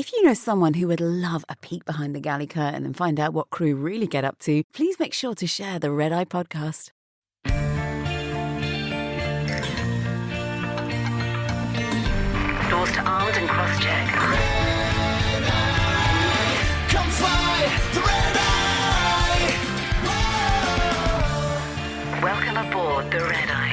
If you know someone who would love a peek behind the galley curtain and find out what crew really get up to, please make sure to share the Red Eye podcast. Doors to armed and cross-check. Come fly the Red Eye! Whoa! Welcome aboard the Red Eye.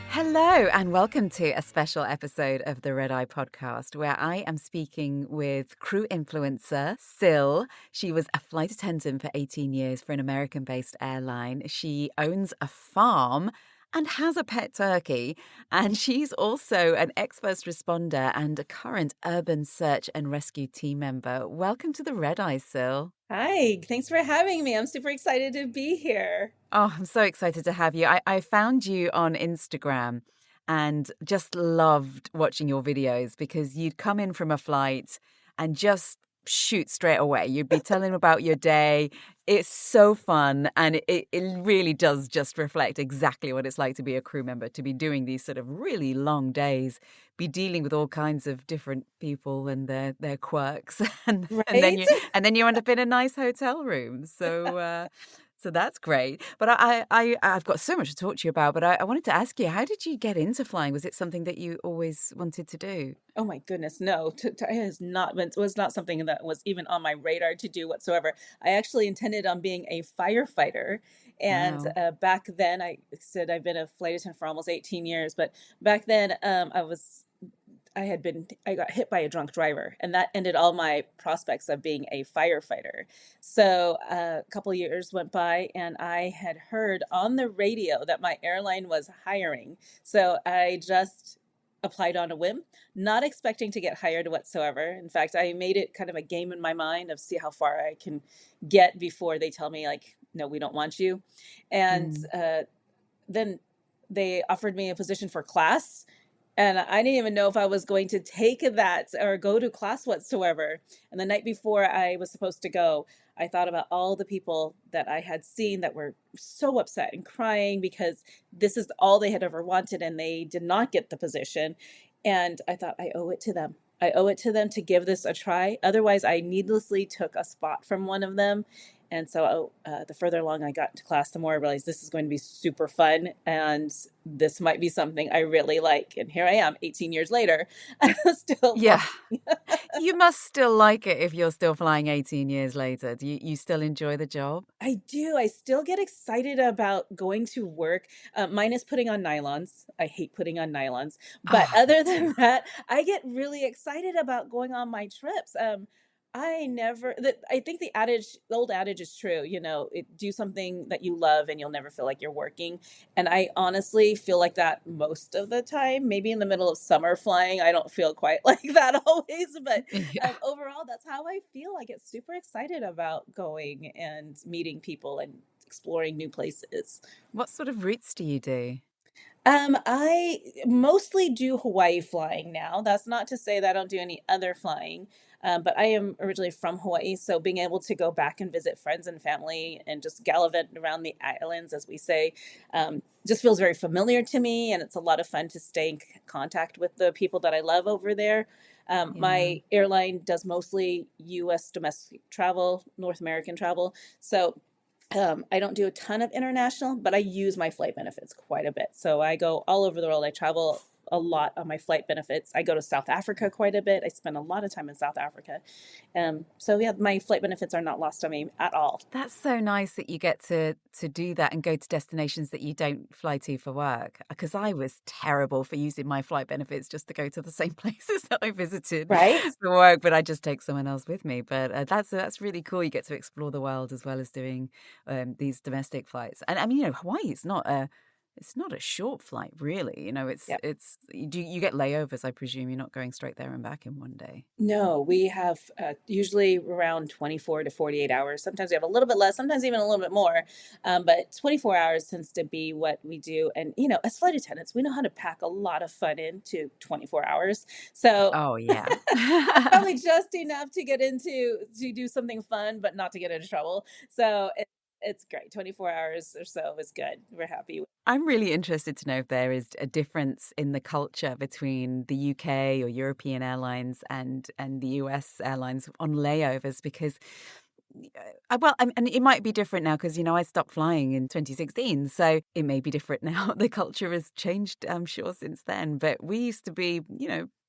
Hello and welcome to a special episode of the Red Eye podcast where I am speaking with crew influencer Sil. She was a flight attendant for 18 years for an American-based airline. She owns a farm and has a pet turkey, and she's also an ex-first responder and a current urban search and rescue team member. Welcome to the Red Eye, Sil. Hi, thanks for having me. I'm super excited to be here. Oh, I'm so excited to have you. I found you on Instagram and just loved watching your videos because you'd come in from a flight and just shoot straight away. You'd be telling about your day. It's so fun, and it really does just reflect exactly what it's like to be a crew member, to be doing these sort of really long days, be dealing with all kinds of different people and their quirks, and then Right? you end up in a nice hotel room. So that's great. But I've got so much to talk to you about, but I wanted to ask you, how did you get into flying? Was it something that you always wanted to do? Oh my goodness, no. It has not been, was not something that was even on my radar to do whatsoever. I actually intended on being a firefighter. And Wow. back then, I said I've been a flight attendant for almost 18 years, but back then I got hit by a drunk driver, and that ended all my prospects of being a firefighter. So a couple of years went by, and I had heard on the radio that my airline was hiring. So I just applied on a whim, not expecting to get hired whatsoever. In fact, I made it kind of a game in my mind of see how far I can get before they tell me, like, no, we don't want you. And Mm. then they offered me a position for class, and I didn't even know if I was going to take that or go to class whatsoever. And the night before I was supposed to go, I thought about all the people that I had seen that were so upset and crying because this is all they had ever wanted and they did not get the position. And I thought, I owe it to them. I owe it to them to give this a try. Otherwise, I needlessly took a spot from one of them. And so the further along I got into class, the more I realized this is going to be super fun and this might be something I really like. And here I am 18 years later, I'm still Yeah. flying. You must still like it if you're still flying 18 years later. Do you still enjoy the job? I do. I still get excited about going to work, minus putting on nylons. I hate putting on nylons. But Ah, me other too. than that, I get really excited about going on my trips. I think the old adage is true, do something that you love and you'll never feel like you're working. And I honestly feel like that most of the time. Maybe in the middle of summer flying, I don't feel quite like that always, but Yeah. overall, that's how I feel. I get super excited about going and meeting people and exploring new places. What sort of routes do you do? I mostly do Hawaii flying now. That's not to say that I don't do any other flying, but I am originally from Hawaii, so being able to go back and visit friends and family and just gallivant around the islands, as we say, just feels very familiar to me, and it's a lot of fun to stay in contact with the people that I love over there. Yeah. My airline does mostly U.S. domestic travel, North American travel, so I don't do a ton of international, but I use my flight benefits quite a bit. So I go all over the world. I travel a lot on my flight benefits. I go to South Africa quite a bit. I spend a lot of time in South Africa. So yeah, my flight benefits are not lost on me at all. That's so nice that you get to do that and go to destinations that you don't fly to for work. Because I was terrible for using my flight benefits just to go to the same places that I visited Right? for work, but I just take someone else with me. But that's really cool. You get to explore the world as well as doing these domestic flights. And I mean, Hawaii is not a short flight, really. Yeah. It's you get layovers. I presume you're not going straight there and back in one day. No, we have usually around 24 to 48 hours. Sometimes we have a little bit less, sometimes even a little bit more. But 24 hours tends to be what we do. And, as flight attendants, we know how to pack a lot of fun into 24 hours. So Oh yeah. probably just enough to get to do something fun, but not to get into trouble. So it's great. 24 hours or so is good. We're happy. I'm really interested to know if there is a difference in the culture between the UK or European airlines and the US airlines on layovers because and it might be different now because, I stopped flying in 2016. So it may be different now. The culture has changed, I'm sure, since then. But we used to be,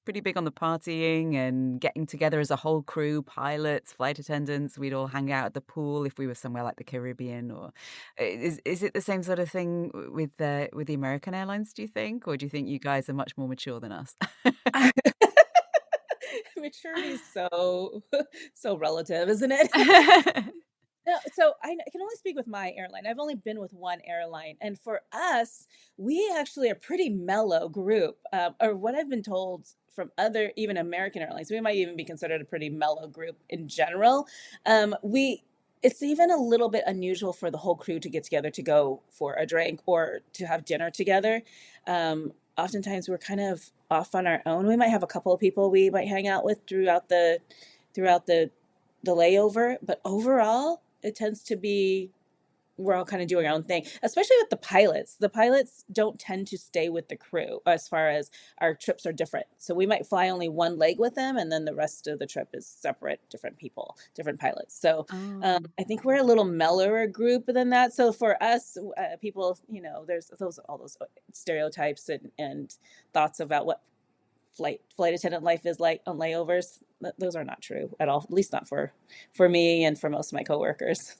pretty big on the partying and getting together as a whole crew, pilots, flight attendants. We'd all hang out at the pool if we were somewhere like the Caribbean. Or is it the same sort of thing with the American airlines, do you think? Or do you think you guys are much more mature than us? Maturity is so so relative, isn't it? No, so I can only speak with my airline. I've only been with one airline, and for us, we actually are a pretty mellow group. Or what I've been told from other, even American airlines, we might even be considered a pretty mellow group in general. We It's even a little bit unusual for the whole crew to get together to go for a drink or to have dinner together. Oftentimes, we're kind of off on our own. We might have a couple of people we might hang out with throughout the layover, but overall, it tends to be we're all kind of doing our own thing, especially with the pilots. The pilots don't tend to stay with the crew as far as our trips are different. So we might fly only one leg with them, and then the rest of the trip is separate, different people, different pilots. So Oh. I think we're a little mellower group than that. So for us, people, there's all those stereotypes and thoughts about what flight attendant life is like on layovers. Those are not true at all, at least not for me and for most of my coworkers.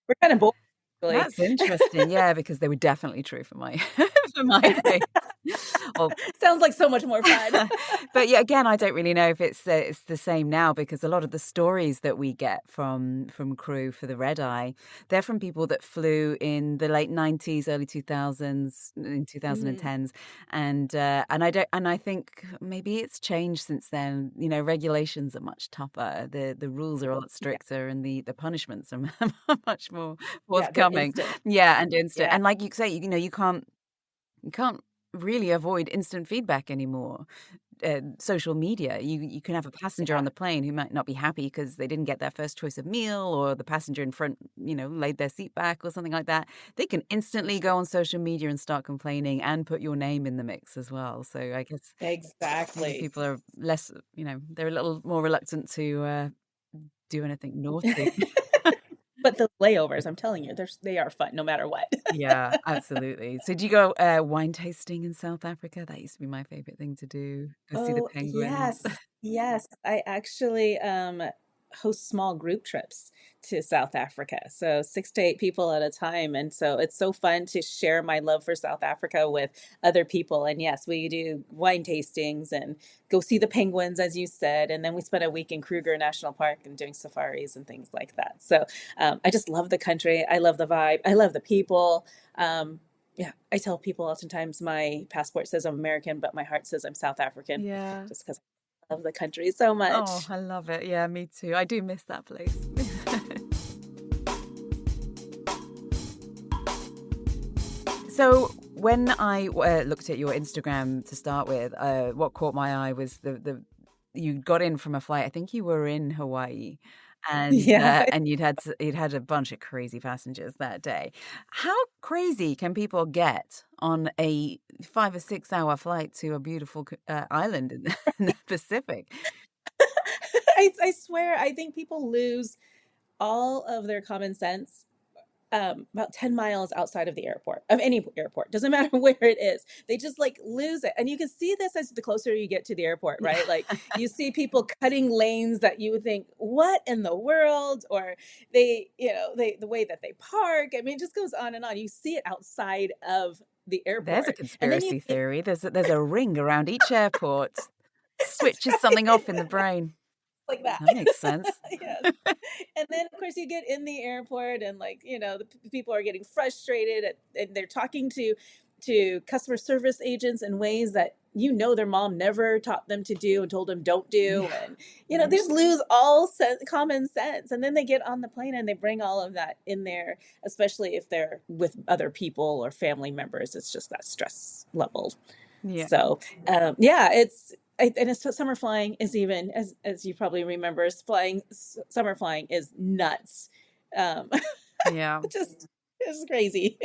We're kind of bored, actually. That's interesting. Yeah, because they were definitely true for my for my case. Well, Sounds like so much more fun. but yeah, again, I don't really know if it's the same now because a lot of the stories that we get from crew for the red eye, they're from people that flew in the late 90s, early 2000s, in Mm, 2010s, and I think maybe it's changed since then. Regulations are much tougher. The rules are a lot yeah, stricter, and the punishments are much more yeah, they're forthcoming. instant. Yeah, and instant. Yeah, And like you say, you can't really avoid instant feedback anymore. Social media, you can have a passenger yeah, on the plane who might not be happy because they didn't get their first choice of meal, or the passenger in front, laid their seat back or something like that. They can for instantly sure. go on social media and start complaining and put your name in the mix as well. So I guess maybe Exactly. people are less, they're a little more reluctant to do anything naughty. But the layovers, I'm telling you, they are fun no matter what. Yeah, absolutely. So do you go wine tasting in South Africa? That used to be my favorite thing to do. Go see the Oh, penguins. yes. Yes. I actually host small group trips to South Africa. So 6 to 8 people at a time. And so it's so fun to share my love for South Africa with other people. And yes, we do wine tastings and go see the penguins, as you said. And then we spent a week in Kruger National Park and doing safaris and things like that. So I just love the country. I love the vibe. I love the people. Yeah, I tell people oftentimes my passport says I'm American, but my heart says I'm South African, Yeah. just because I love the country so Oh, much. I love it. Yeah, me too. I do miss that place. So when I looked at your Instagram to start with, what caught my eye was the you got in from a flight. I think you were in Hawaii, Yeah, and you'd had a bunch of crazy passengers that day. How crazy can people get on a 5 or 6 hour flight to a beautiful island in in the Pacific? I swear, I think people lose all of their common sense about 10 miles outside of the airport, of any airport, doesn't matter where it is. They just like lose it. And you can see this as the closer you get to the airport, right? Like you see people cutting lanes that you would think, what in the world? Or the way that they park. I mean, it just goes on and on. You see it outside of the There's a airport. And then you conspiracy get theory. There's a ring around each airport. that's Switches something right. off in the brain. Like that. That makes sense. Yes. And then of course you get in the airport and like, the people are getting frustrated and they're talking to customer service agents in ways that their mom never taught them to do and told them don't do, Yeah. and they just lose all common sense, and then they get on the plane and they bring all of that in there, especially if they're with other people or family members. It's just that stress level. Yeah. So yeah, and summer flying is, even as you probably remember, summer flying is nuts. Um, Yeah. Just it's crazy.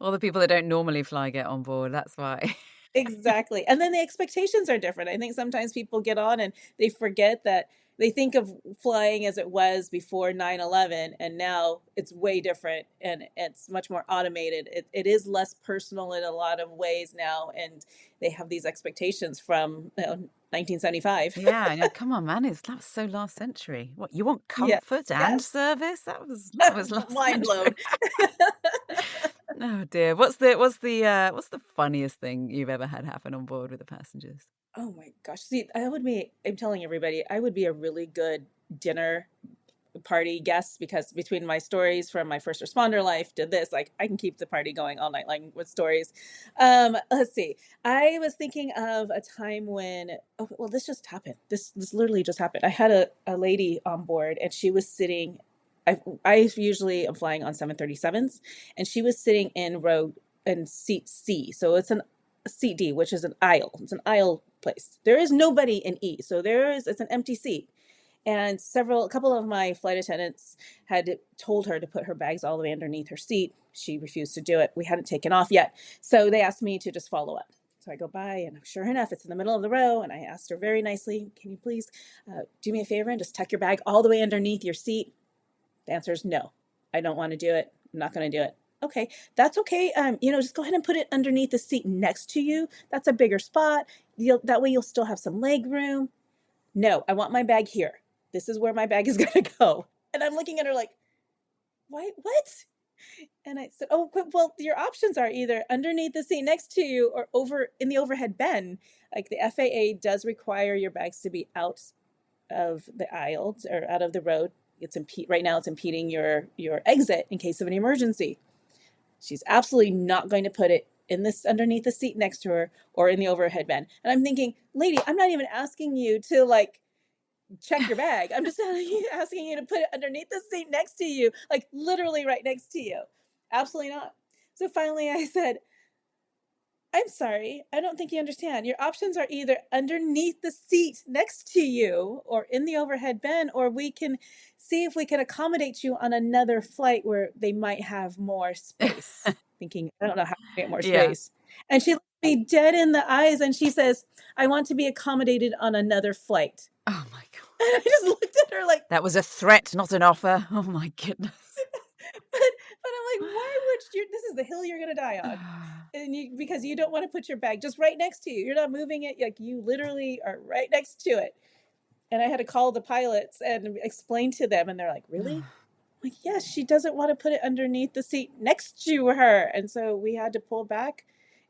All the people that don't normally fly get on board. That's why. Exactly. And then the expectations are different. I think sometimes people get on and they forget that they think of flying as it was before 9/11, and now it's way different and it's much more automated. It is less personal in a lot of ways now, and they have these expectations from 1975. Yeah, I know. Come on, man. That was so last century. What, you want Yeah. comfort and Yes. service? That was last Mind century. blown. Oh dear. What's the funniest thing you've ever had happen on board with the passengers? Oh my gosh. See, I'm telling everybody, I would be a really good dinner party guest because between my stories from my first responder life to this, like I can keep the party going all night long with stories. Let's see. I was thinking of a time when, oh, well, this just happened. This literally just happened. I had a lady on board and she was sitting, I usually am flying on 737s, and she was sitting in seat C. So it's an seat D, which is an aisle. It's an aisle place. There is nobody in E. So it's an empty seat. And a couple of my flight attendants had told her to put her bags all the way underneath her seat. She refused to do it. We hadn't taken off yet. So they asked me to just follow up. So I go by, and sure enough, it's in the middle of the row. And I asked her very nicely, can you please do me a favor and just tuck your bag all the way underneath your seat? The answer is no. I don't want to do it. I'm not going to do it. Okay, that's okay. Just go ahead and put it underneath the seat next to you. That's a bigger spot. That way you'll still have some leg room. No, I want my bag here. This is where my bag is going to go. And I'm looking at her like, why, what? And I said, oh, well, your options are either underneath the seat next to you or over in the overhead bin. Like the FAA does require your bags to be out of the aisle or out of the road. Right now it's impeding your exit in case of an emergency. She's absolutely not going to put it in this underneath the seat next to her or in the overhead bin. And I'm thinking, lady, I'm not even asking you to like check your bag. I'm just asking you to put it underneath the seat next to you, like literally right next to you. Absolutely not. So finally I said, I'm sorry, I don't think you understand. Your options are either underneath the seat next to you or in the overhead bin, or we can see if we can accommodate you on another flight where they might have more space. Thinking, I don't know how to get more Yeah. space. And she looked me dead in the eyes and she says, I want to be accommodated on another flight. Oh my God. And I just looked at her like, That was a threat, not an offer. Oh my goodness. but I'm like, why would you? This is the hill you're gonna die on, and because you don't want to put your bag just right next to you. You're not moving it. Like you literally are right next to it. And I had to call the pilots and explain to them, and they're like, really? I'm like, yes, she doesn't want to put it underneath the seat next to her, and so we had to pull back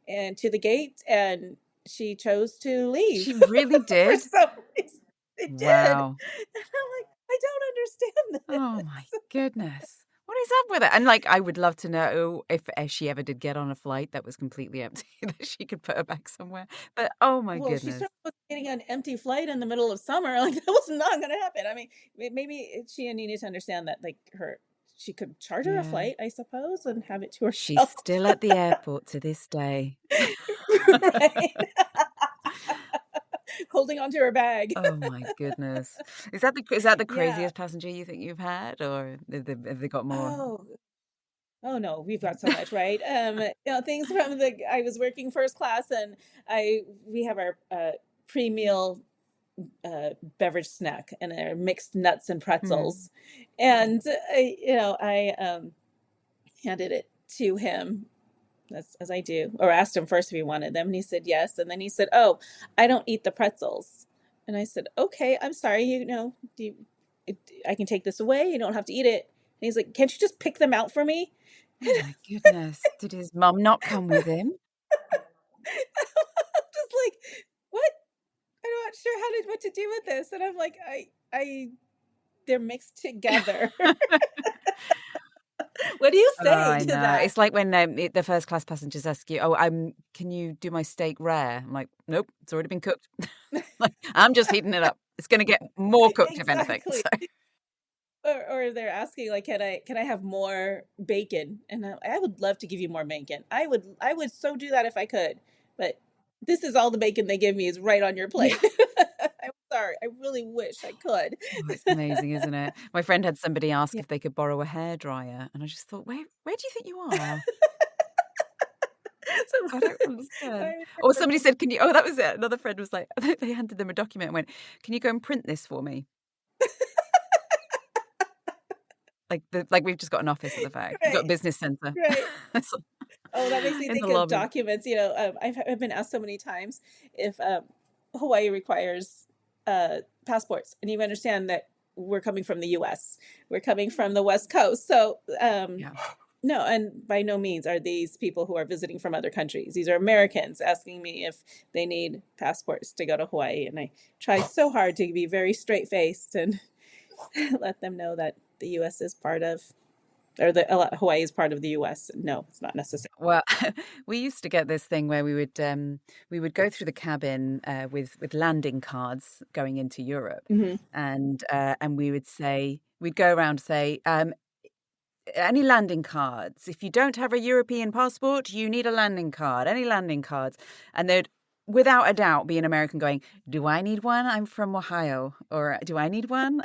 and to the gate, and she chose to leave She really for did? some reason. They did, and Wow. I'm like, I don't understand Oh my this. goodness. What is up with it? And like, I would love to know if she ever did get on a flight that was completely empty, that she could put her back somewhere. But oh my Well, she goodness. certainly was getting an empty flight in the middle of summer. Like that was not going to happen. I mean, maybe she needed to understand that, like she could charter a Yeah. flight, I suppose, and have it to She's herself. still at the airport to this day. Right. Holding onto her bag. Oh my goodness. Is that the Yeah. craziest passenger you think you've had, or have they got more? Oh. Oh no, we've got so much, right? Things from I was working first class, and we have our pre-meal beverage snack, and they're mixed nuts and Hmm. pretzels, and I handed it to him as I do, or asked him first if he wanted them, and he said yes, and then he said, "Oh, I don't eat the pretzels," and I said, "Okay, I'm sorry, I can take this away. You don't have to eat it." And he's like, "Can't you just pick them out for me?" Oh my goodness. Did his mum not come with him? Just like, what? I'm not sure what to do with this, and I'm like, I they're mixed together. What do you Oh, say I to know. that? It's like when the first class passengers ask you, "Oh, can you do my steak rare?" I'm like, "Nope, it's already been cooked." Like, I'm just heating it up. It's going to get more cooked if anything. Exactly. So, Or they're asking like, can I have more bacon? And I would love to give you more bacon. I would so do that if I could, but this is all the bacon they give me is right on your yeah. plate. I'm sorry. I really wish I could. Oh, it's amazing, isn't it? My friend had somebody ask Yeah. if they could borrow a hairdryer, and I just thought, where do you think you are? So I don't I understand. Or remember somebody being said, "Can you?" Oh, that was it. Another friend was like, they handed them a document and went, "Can you go and print this for me?" Like we've just got an office at the fact. We've got a right, business center right. Oh, that makes me in the think of lobby. documents. I've been asked so many times if Hawaii requires passports, and you understand that we're coming from the U.S. We're coming from the West Coast, so Yeah. no, and by no means are these people who are visiting from other countries. These are Americans asking me if they need passports to go to Hawaii, and I try so hard to be very straight faced and let them know that the U.S. is part of, or Hawaii is part of the U.S. No, it's not necessary. Well, we used to get this thing where we would go through the cabin with landing cards going into Europe, Hmm. and we would say we'd go around and say, any landing cards. If you don't have a European passport, you need a landing card. Any landing cards, and they'd without a doubt be an American going, "Do I need one? I'm from Ohio," or "Do I need one?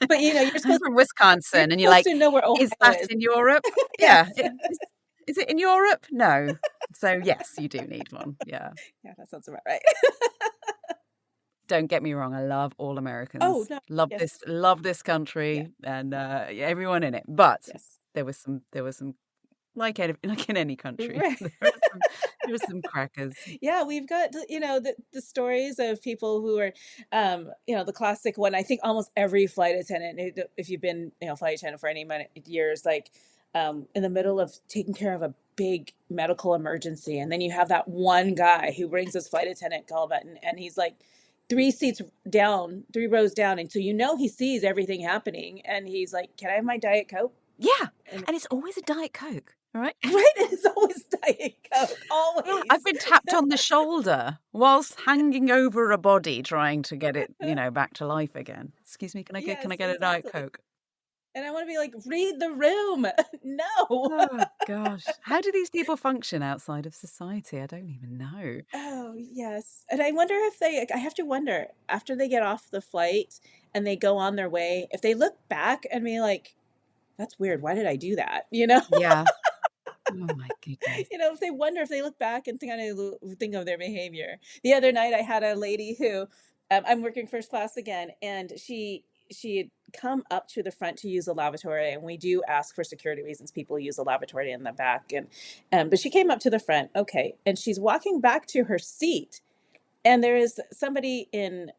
But you're I'm supposed from you're Wisconsin," and you're supposed like, to know where "Is Ohio that is. in Europe?" Yeah. Yes. Is it in Europe? No. So yes, you do need one. Yeah. Yeah, that sounds about right. Don't get me wrong. I love all Oh Americans. no. Yes. Love this Yeah. country and everyone in it. But Yes. there was some like in any country. Right. There were some crackers. Yeah, we've got the stories of people who are the classic one. I think almost every flight attendant, if you've been flight attendant for any years, like in the middle of taking care of a big medical emergency, and then you have that one guy who brings his flight attendant call button, and he's like three seats down, three rows down, and so he sees everything happening, and he's like, "Can I have my Diet Coke?" Yeah, And and it's always a Diet Coke, all right? right, it's always Diet Coke, Yeah, I've always. been tapped on the shoulder whilst hanging over a body trying to get it, back to life again. Excuse me, can Yes, I get a Diet exactly. Coke? And I want to be like, read the room. No. Oh gosh. How do these people function outside of society? I don't even know. Oh, yes. And I wonder if I have to wonder after they get off the flight and they go on their way, if they look back and be like, that's weird. Why did I do that? Yeah. Oh my goodness. If they wonder, if they look back and think of their behavior. The other night I had a lady who, I'm working first class again, and she had come up to the front to use the lavatory, and we do ask for security reasons people use the lavatory in the back, and but she came up to the front, okay, and she's walking back to her seat, and there is somebody in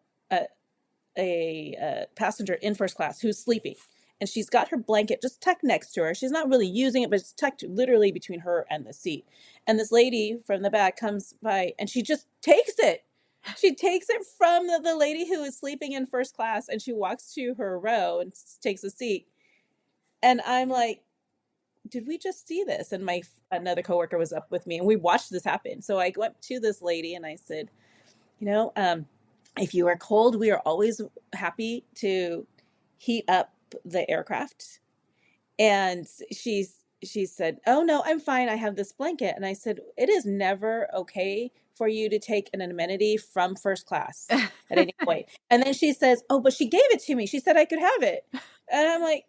a passenger in first class who's sleeping, and she's got her blanket just tucked next to her. She's not really using it, but it's tucked literally between her and the seat. And this lady from the back comes by, and she just takes it. She takes it from the lady who is sleeping in first class, and she walks to her row and takes a seat. And I'm like, did we just see this? And my another coworker was up with me, and we watched this happen. So I went to this lady and I said, you know, um, if you are cold, we are always happy to heat up the aircraft. And she said, "Oh no, I'm fine. I have this blanket." And I said, "It is never okay for you to take an amenity from first class at any point." And then she says, "Oh, but she gave it to me. She said I could have it." And I'm like,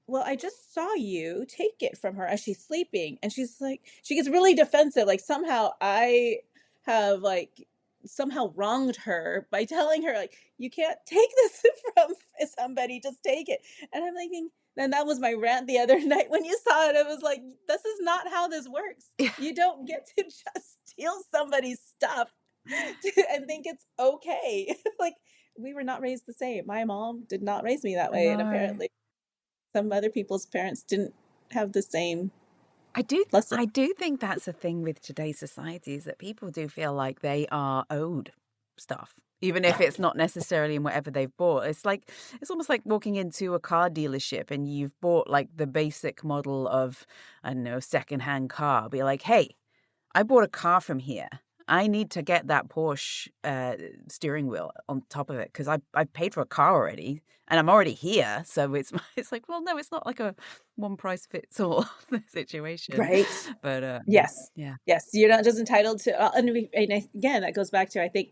well, I just saw you take it from her as she's sleeping. And she's like, she gets really defensive. Like somehow I have like somehow wronged her by telling her like, you can't take this from somebody, just take it. And I'm thinking, and that was my rant the other night when you saw it. It was like, this is not how this works. Yeah. You don't get to just steal somebody's stuff and think it's okay. Like we were not raised the same. My mom did not raise me that way. And No. apparently some other people's parents didn't have the same I do lesson. I do think that's a thing with today's society is that people do feel like they are owed stuff, even if it's not necessarily in whatever they've bought. It's almost like walking into a car dealership and you've bought like the basic model of, I don't know, a secondhand car. Be like, hey, I bought a car from here. I need to get that Porsche steering wheel on top of it because I paid for a car already and I'm already here. So it's like, well, no, it's not like a one price fits all situation. Right. But Yes. yeah, Yes. You're not just entitled to, and again, that goes back to, I think,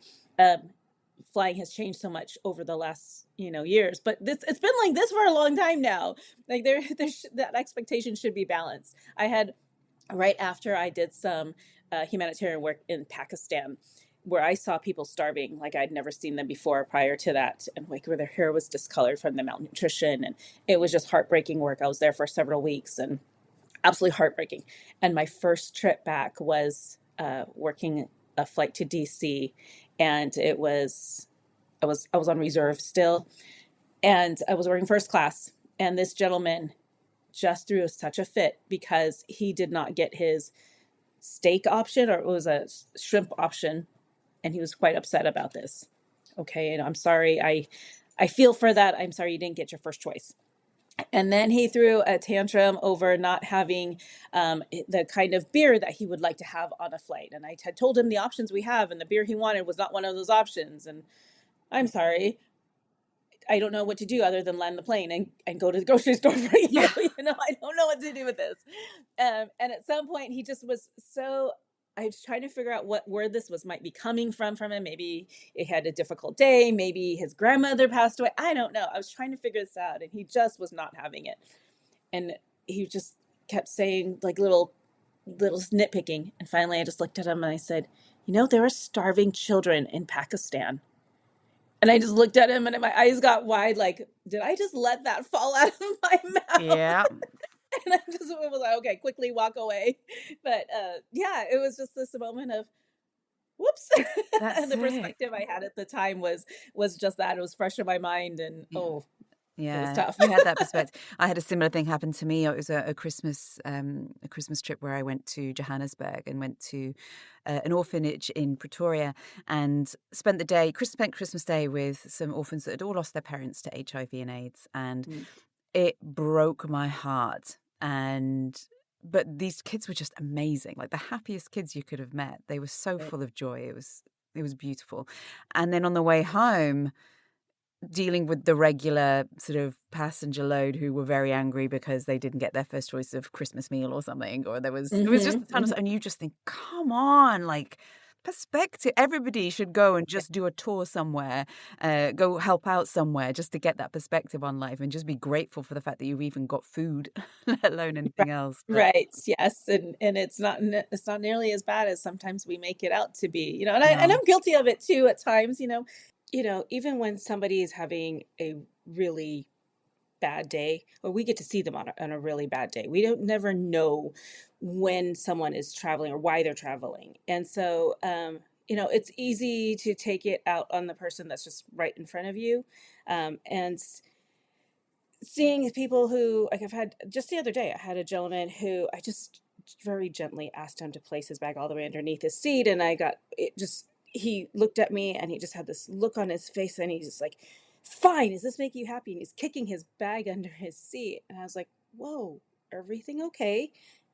flying has changed so much over the last, years, but it's been like this for a long time now. Like that expectation should be balanced. I had right after I did some humanitarian work in Pakistan, where I saw people starving like I'd never seen them before prior to that, and like where their hair was discolored from the malnutrition, and it was just heartbreaking work. I was there for several weeks and absolutely heartbreaking. And my first trip back was working a flight to DC, and I was on reserve still, and I was working first class, and this gentleman just threw such a fit because he did not get his steak option, or it was a shrimp option, and he was quite upset about this. Okay, and I'm sorry. I feel for that. I'm sorry you didn't get your first choice. And then he threw a tantrum over not having the kind of beer that he would like to have on a flight. And I had told him the options we have, and the beer he wanted was not one of those options. And I'm sorry, I don't know what to do other than land the plane and go to the grocery store for you. Yeah. I don't know what to do with this. And at some point, he just was so. I was trying to figure out where this might be coming from him. Maybe he had a difficult day. Maybe his grandmother passed away. I don't know. I was trying to figure this out, and he just was not having it. And he just kept saying like little nitpicking. And finally, I just looked at him and I said, there are starving children in Pakistan. And I just looked at him and my eyes got wide, like, did I just let that fall out of my mouth? Yeah. And I just was like, okay, quickly walk away. But yeah, it was just this moment of whoops. That's The it. perspective I had at the time was just that. It was fresh in my mind, and Yeah. it was Yeah, tough. you had that perspective. I had a similar thing happen to me. It was a Christmas trip where I went to Johannesburg and went to an orphanage in Pretoria and spent the day, spent Christmas Day with some orphans that had all lost their parents to HIV and AIDS, and Mm. it broke my heart. But these kids were just amazing, like the happiest kids you could have met. They were so Right. full of joy. It was beautiful. And then on the way home, dealing with the regular sort of passenger load who were very angry because they didn't get their first choice of Christmas meal or something, or there was just a ton of, Hmm. and you just think, come on, like perspective. Everybody should go and just do a tour somewhere, go help out somewhere just to get that perspective on life and just be grateful for the fact that you've even got food, let alone Right. anything else. But Right. Yes. And it's not nearly as bad as sometimes we make it out to be, and no, I'm guilty of it too at times, even when somebody is having a really bad day, or we get to see them on a really bad day. We don't never know when someone is traveling or why they're traveling. And so, it's easy to take it out on the person that's just right in front of you. And seeing people who, like, I've had just the other day, I had a gentleman who I just very gently asked him to place his bag all the way underneath his seat. And he looked at me and he just had this look on his face and he's just like, fine, does this make you happy? And he's kicking his bag under his seat. And I was like, whoa, everything okay?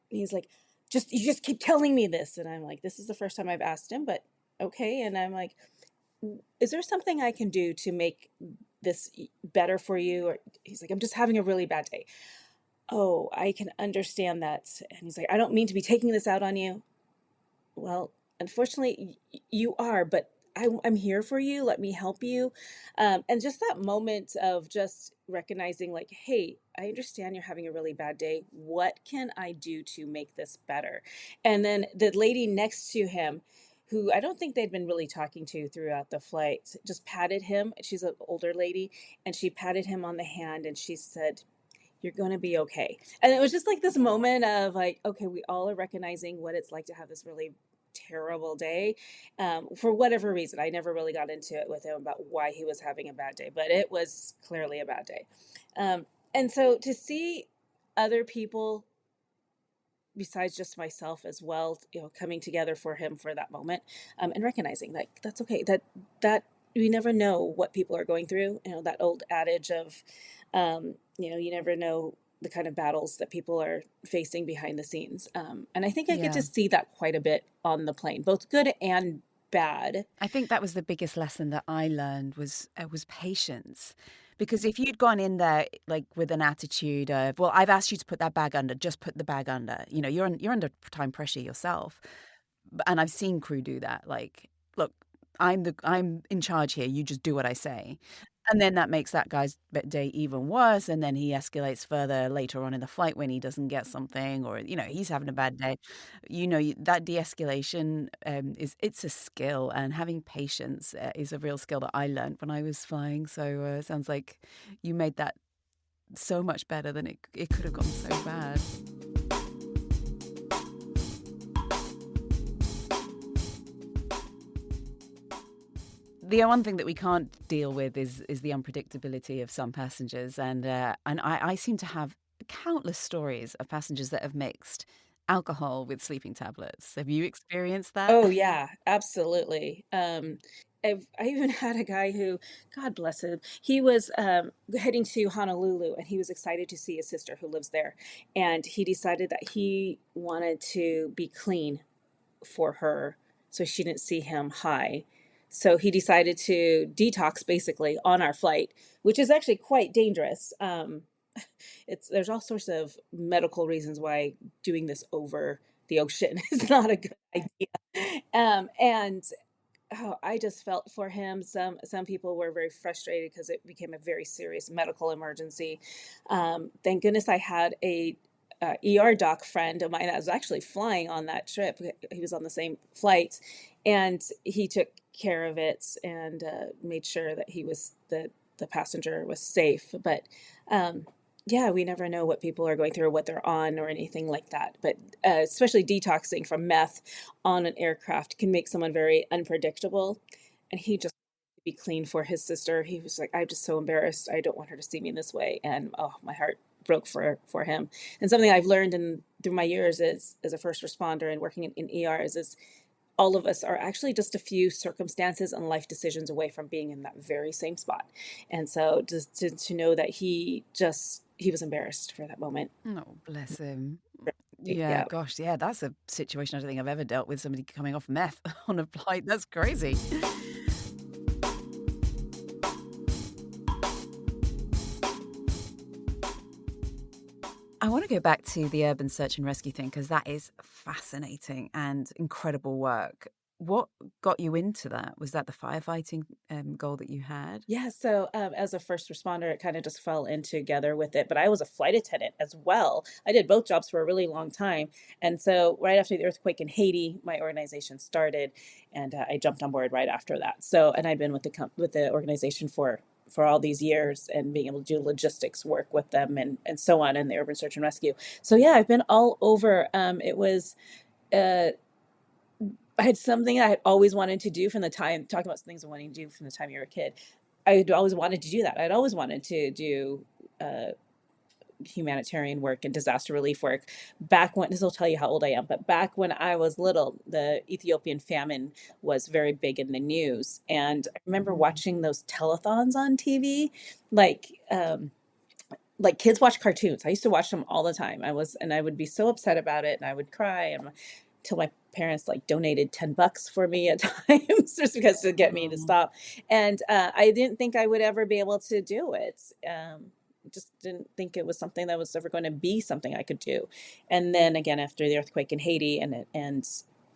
And he's like, you just keep telling me this. And I'm like, this is the first time I've asked him, but okay. And I'm like, is there something I can do to make this better for you? Or he's like, I'm just having a really bad day. Oh, I can understand that. And he's like, I don't mean to be taking this out on you. Well, unfortunately, you are, but I'm here for you. Let me help you. And just that moment of just recognizing, like, hey, I understand you're having a really bad day. What can I do to make this better? And then the lady next to him, who I don't think they'd been really talking to throughout the flight, just patted him. She's an older lady, and she patted him on the hand and she said, you're going to be okay. And it was just like this moment of like, okay, we all are recognizing what it's like to have this really terrible day, for whatever reason. I never really got into it with him about why he was having a bad day, but it was clearly a bad day. And so to see other people besides just myself as well, coming together for him for that moment, and recognizing like that's okay, that we never know what people are going through, that old adage of, you never know the kind of battles that people are facing behind the scenes. And I think I get yeah. to see that quite a bit on the plane, both good and bad. I think that was the biggest lesson that I learned was patience. Because if you'd gone in there like with an attitude of, well, I've asked you to put that bag under, just put the bag under. You're under time pressure yourself. And I've seen crew do that. Like, look, I'm in charge here. You just do what I say. And then that makes that guy's day even worse. And then he escalates further later on in the flight when he doesn't get something, or he's having a bad day. That de-escalation it's a skill, and having patience is a real skill that I learned when I was flying. So it sounds like you made that so much better than it could have gone so bad. The one thing that we can't deal with is the unpredictability of some passengers, and I seem to have countless stories of passengers that have mixed alcohol with sleeping tablets. Have you experienced that? Oh yeah, absolutely. I even had a guy who, God bless him, he was heading to Honolulu and he was excited to see his sister who lives there, and he decided that he wanted to be clean for her so she didn't see him high. So he decided to detox basically on our flight, which is actually quite dangerous. There's all sorts of medical reasons why doing this over the ocean is not a good idea. And I just felt for him. Some people were very frustrated because it became a very serious medical emergency. Thank goodness I had a ER doc friend of mine that was actually flying on that trip. He was on the same flight, and he took care of it and made sure that the passenger was safe. But yeah, we never know what people are going through or what they're on or anything like that. But especially detoxing from meth on an aircraft can make someone very unpredictable. And he just wanted to be clean for his sister. He was like, I'm just so embarrassed. I don't want her to see me in this way. And oh, my heart broke for him. And something I've learned through my years as a first responder and working in ERs is all of us are actually just a few circumstances and life decisions away from being in that very same spot. And so just to know that he was embarrassed for that moment. Oh, bless him. Yeah, Yeah. gosh, yeah, that's a situation I don't think I've ever dealt with, somebody coming off meth on a flight. That's crazy. I want to go back to the urban search and rescue thing because that is fascinating and incredible work. What got you into that? Was that the firefighting goal that you had? Yeah, so as a first responder, it kind of just fell in together with it. But I was a flight attendant as well. I did both jobs for a really long time. And so, right after the earthquake in Haiti, my organization started, and I jumped on board right after that. So, and I've been with the organization for all these years and being able to do logistics work with them and so on in the urban search and rescue. So, yeah, I've been all over. It was. Uh, I had something I had always wanted to do from the time, talking about things I wanted to do from the time you were a kid. I had always wanted to do that. I'd always wanted to do uh, humanitarian work and disaster relief work. Back when, this will tell you how old I am, but back when I was little, the Ethiopian famine was very big in the news. And I remember watching those telethons on TV, like, like kids watch cartoons. I used to watch them all the time. And I would be so upset about it, and I would cry until my parents like donated $10 for me at times just because to get me to Oh. stop. And I didn't think I would ever be able to do it. Just didn't think it was something that was ever going to be something I could do. And then again, after the earthquake in Haiti and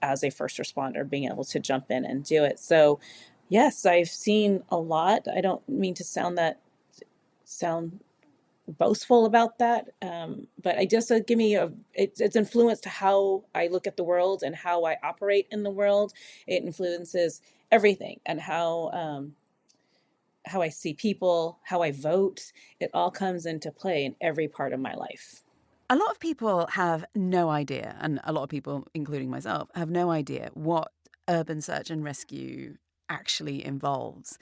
as a first responder, being able to jump in and do it. So yes, I've seen a lot. I don't mean to sound boastful about that. But I just give me it's influenced how I look at the world and how I operate in the world. It influences everything and how I see people, how I vote. It all comes into play in every part of my life. A lot of people have no idea, and a lot of people, including myself, have no idea what urban search and rescue actually involves.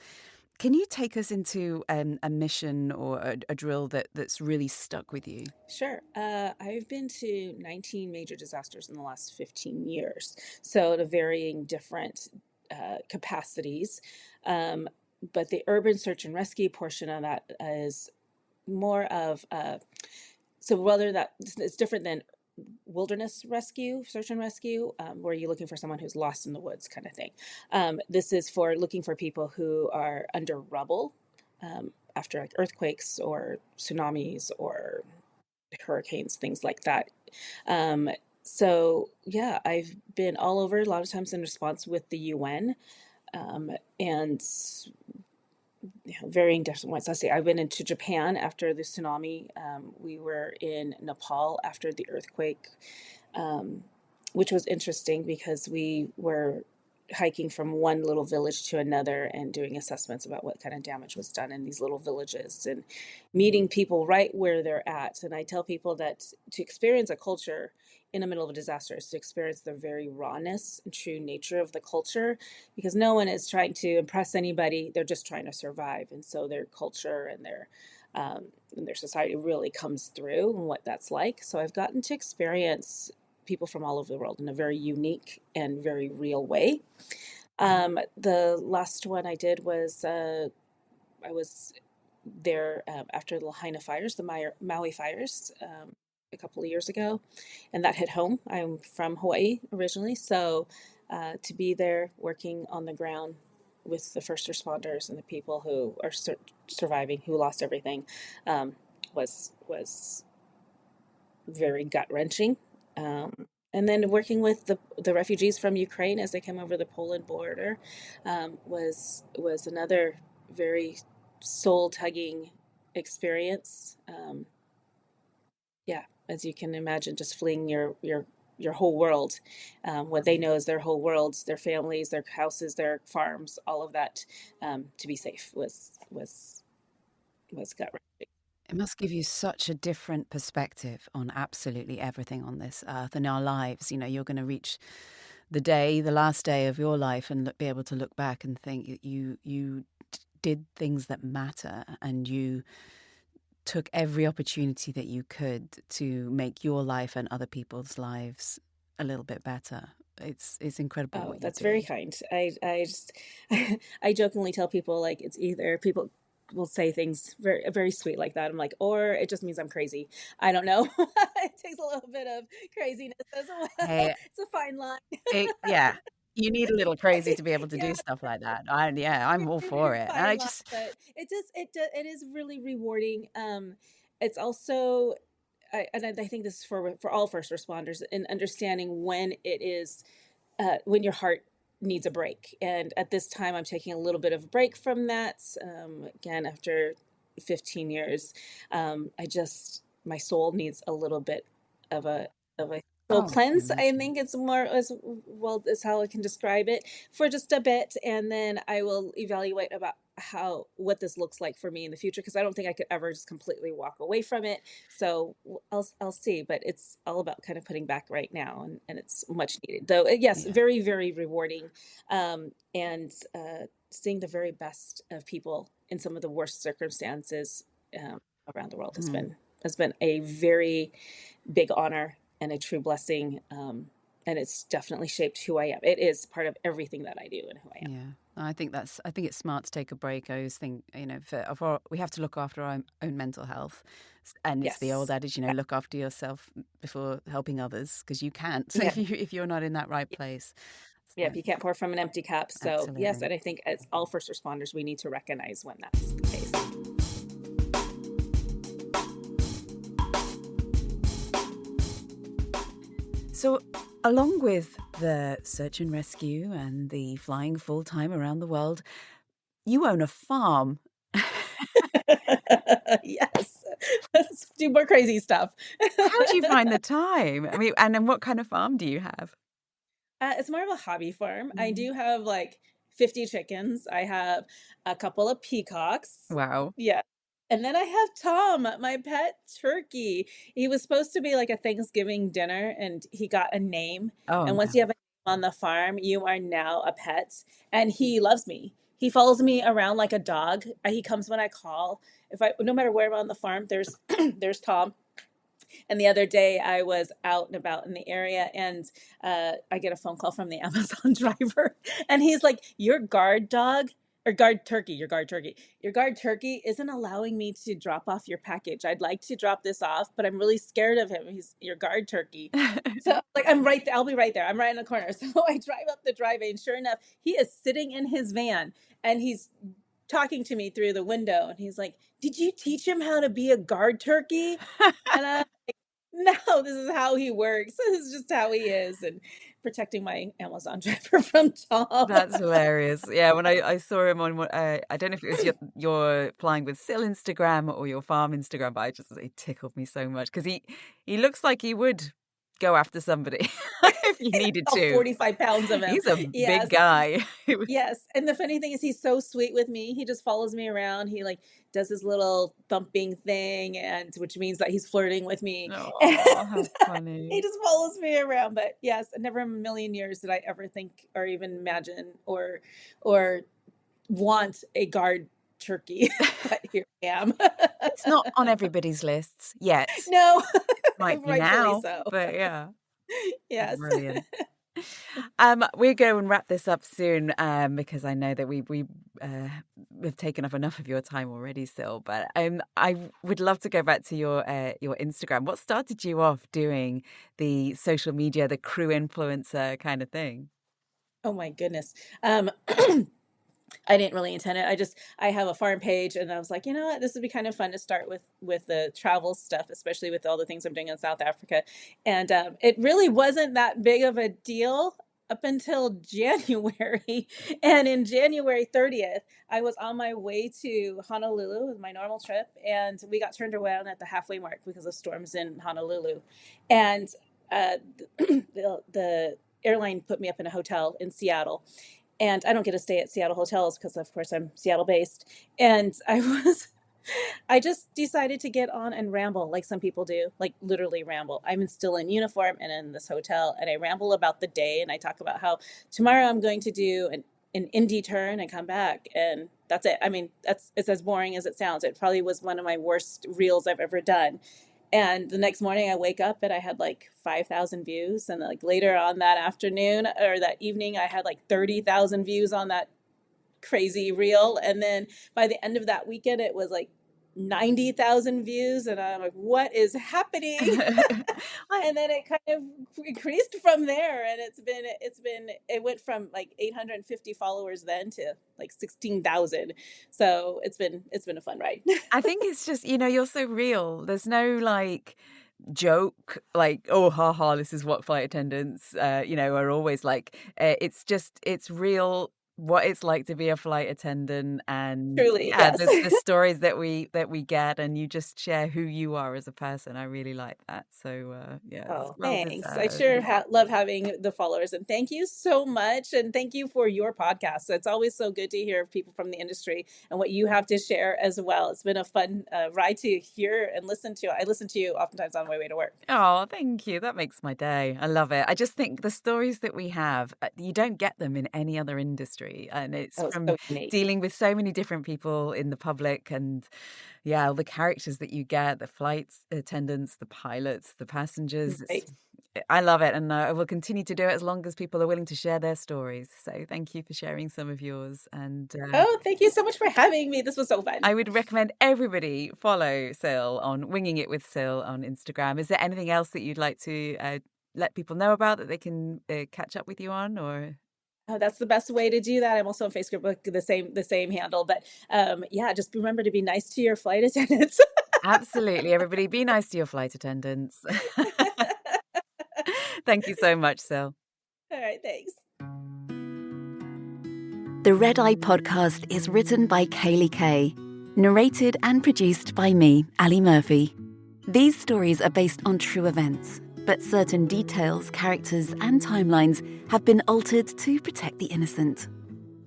Can you take us into a mission or a drill that's really stuck with you? Sure. I've been to 19 major disasters in the last 15 years, so to varying different capacities. Um, but the urban search and rescue portion of that is more of so whether that it's different than wilderness rescue, search and rescue, where you're looking for someone who's lost in the woods, kind of thing. This is for looking for people who are under rubble after like earthquakes or tsunamis or hurricanes, things like that. Um, so yeah, I've been all over a lot of times in response with the UN. And varying different ones. Let's see, I've been into Japan after the tsunami. We were in Nepal after the earthquake, um, which was interesting because we were hiking from one little village to another and doing assessments about what kind of damage was done in these little villages and meeting people right where they're at. And I tell people that to experience a culture in the middle of a disaster is to experience the very rawness and true nature of the culture, because no one is trying to impress anybody. They're just trying to survive. And so their culture and their society really comes through and what that's like. So I've gotten to experience people from all over the world in a very unique and very real way. The last one I did was I was there after the Lahaina fires, the Maui fires, a couple of years ago, and that hit home. I'm from Hawaii originally, so to be there working on the ground with the first responders and the people who are surviving, who lost everything, was very gut wrenching. And then working with the refugees from Ukraine as they came over the Poland border was another very soul tugging experience. Yeah, as you can imagine, just fleeing your whole world, what they know is their whole worlds, their families, their houses, their farms, all of that, to be safe was gut wrenching. It must give you such a different perspective on absolutely everything on this earth and our lives. You know, you're going to reach the last day of your life, and be able to look back and think you did things that matter, and you took every opportunity that you could to make your life and other people's lives a little bit better. It's incredible Oh, what you that's very do. kind. I just I jokingly tell people like it's either people will say things very sweet like that. I'm like, or it just means I'm crazy. I don't know. It takes a little bit of craziness as well. Hey, It's a fine line. yeah, you need a little crazy to be able to do Yeah, stuff like that. I'm all for it. And I fine line, just but it is really rewarding. It's also I think this is for all first responders in understanding when it is when your heart needs a break. And at this time, I'm taking a little bit of a break from that. Again, after 15 years, I just my soul needs a little bit of a soul oh, I can cleanse. I imagine. think it's more as well as how I can describe it for just a bit, and then I will evaluate about how what this looks like for me in the future, because I don't think I could ever just completely walk away from it. So I'll see, but it's all about kind of putting back right now, and it's much needed. Though yes, Yeah, very rewarding, and seeing the very best of people in some of the worst circumstances around the world mm, has been a very big honor and a true blessing. And it's definitely shaped who I am. It is part of everything that I do and who I am. yeah. I think it's smart to take a break. I always think, you know, we have to look after our own mental health, and it's the old Yes. adage, you know, Yeah. look after yourself before helping others, because you can't Yeah. if you're not in that right place. Yep, So you can't pour from an empty cup. So yes, absolutely. and I think as all first responders, we need to recognize when that's the case. So, along with the search and rescue and the flying full time around the world, you own a farm. Yes, let's do more crazy stuff. How do you find the time? I mean, and then what kind of farm do you have? It's more of a hobby farm. I Mm. do have like 50 chickens. I have a couple of peacocks. Wow. Yeah. And then I have Tom, my pet turkey. He was supposed to be like a Thanksgiving dinner and he got a name. Oh, And once no. you have a name on the farm, you are now a pet. And he loves me. He follows me around like a dog. He comes when I call. No matter where I'm on the farm, there's there's Tom. And the other day I was out and about in the area and I get a phone call from the Amazon driver and he's like, your guard dog or your guard turkey isn't allowing me to drop off your package. I'd like to drop this off, but I'm really scared of him. He's your guard turkey. So like I'm right there. I'll be right there. I'm right in the corner. So I drive up the driveway and sure enough, he is sitting in his van and he's talking to me through the window and he's like, did you teach him how to be a guard turkey? And I no, this is how he works. This is just how he is. And protecting my Amazon driver from Tom. That's hilarious. Yeah, when I saw him on I don't know if it was your Flying with Sil Instagram or your farm Instagram, but it tickled me so much because he looks like he would go after somebody if he needed All to. 45 pounds of him. He's a big Yes. guy. Yes. And the funny thing is he's so sweet with me. He just follows me around. He like does his little thumping thing, and which means that he's flirting with me. And Oh, how he funny. just follows me around. But yes, never in a million years did I ever think or even imagine or want a guard turkey. But here I am. It's not on everybody's lists yet. No, Might be rightfully now, so. but yeah. Yes. Brilliant. We're going to wrap this up soon because I know that we've taken up enough of your time already, Sil. But I would love to go back to your Instagram. What started you off doing the social media, the crew influencer kind of thing? Oh my goodness. I didn't really intend it. I have a farm page, and I was like, you know what, this would be kind of fun to start with the travel stuff, especially with all the things I'm doing in South Africa. And it really wasn't that big of a deal up until January. And in January 30th, I was on my way to Honolulu with my normal trip, and we got turned around at the halfway mark because of storms in Honolulu. And the airline put me up in a hotel in Seattle. And I don't get to stay at Seattle hotels because, of course, I'm Seattle based. And I just decided to get on and ramble like some people do, like literally ramble. I'm still in uniform and in this hotel, and I ramble about the day, and I talk about how tomorrow I'm going to do an Indy turn and come back. And that's it. I mean, it's as boring as it sounds. It probably was one of my worst reels I've ever done. And the next morning I wake up and I had like 5,000 views. And like later on that afternoon or that evening, I had like 30,000 views on that crazy reel. And then by the end of that weekend, it was like 90,000 views. And I'm like, what is happening? And then it kind of increased from there. And it went from like 850 followers then to like 16,000. So it's been a fun ride. I think it's just, you're so real. There's no like joke like, oh, haha, this is what flight attendants, are always like. It's real what it's like to be a flight attendant, and Truly, yeah, yes. the stories that we get, and you just share who you are as a person. I really like that. So yeah, it's Oh, well thanks. I deserved. sure love having the followers, and thank you so much. And thank you for your podcast. It's always so good to hear people from the industry and what you have to share as well. It's been a fun ride to hear and listen to. I listen to you oftentimes on my way to work. Oh, thank you. That makes my day. I love it. I just think the stories that we have, you don't get them in any other industry. And it's from so unique. dealing with so many different people in the public, and yeah, all the characters that you get, the flight attendants, the pilots, the passengers. Right. I love it, and I will continue to do it as long as people are willing to share their stories. So thank you for sharing some of yours. And Oh, thank you so much for having me. This was so fun. I would recommend everybody follow Sil on Winging It with Sil on Instagram. Is there anything else that you'd like to let people know about that they can catch up with you on, or? Oh, that's the best way to do that. I'm also on Facebook, the same handle. But yeah, just remember to be nice to your flight attendants. Absolutely. Everybody be nice to your flight attendants. Thank you so much, Sil. All right, thanks. The Red Eye podcast is written by Kaylie Kay, narrated and produced by me, Ali Murphy. These stories are based on true events, but certain details, characters, and timelines have been altered to protect the innocent.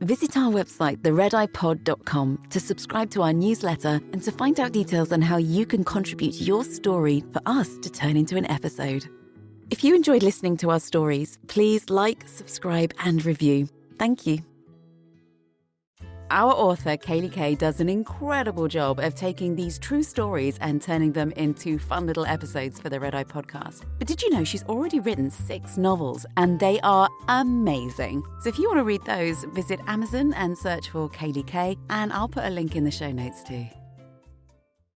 Visit our website, theredeyepod.com, to subscribe to our newsletter and to find out details on how you can contribute your story for us to turn into an episode. If you enjoyed listening to our stories, please like, subscribe, and review. Thank you. Our author, Kaylie Kay, does an incredible job of taking these true stories and turning them into fun little episodes for the Red Eye podcast. But did you know she's already written 6 novels, and they are amazing? So if you want to read those, visit Amazon and search for Kaylie Kay, and I'll put a link in the show notes too.